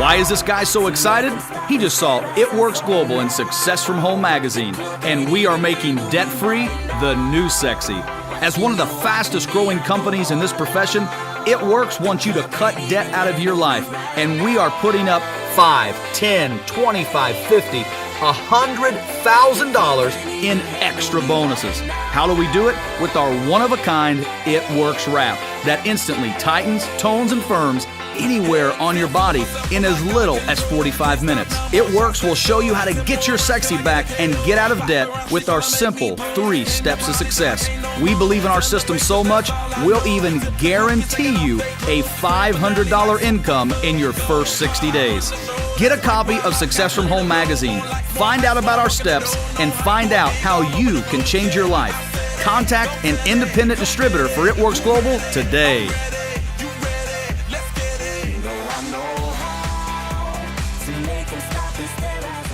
Why is this guy so excited? He just saw It Works Global in Success from Home magazine, and we are making debt-free the new sexy. As one of the fastest growing companies in this profession, It Works wants you to cut debt out of your life, and we are putting up $5, $10, $25, $50, $100,000 in extra bonuses. How do we do it? With our one-of-a-kind It Works wrap that instantly tightens, tones, and firms anywhere on your body in as little as 45 minutes. It Works will show you how to get your sexy back and get out of debt with our simple 3 steps to success. We believe in our system so much, we'll even guarantee you a $500 income in your first 60 days. Get a copy of Success from Home magazine, find out about our steps, and find out how you can change your life. Contact an independent distributor for It Works Global today. To make them stop and stare at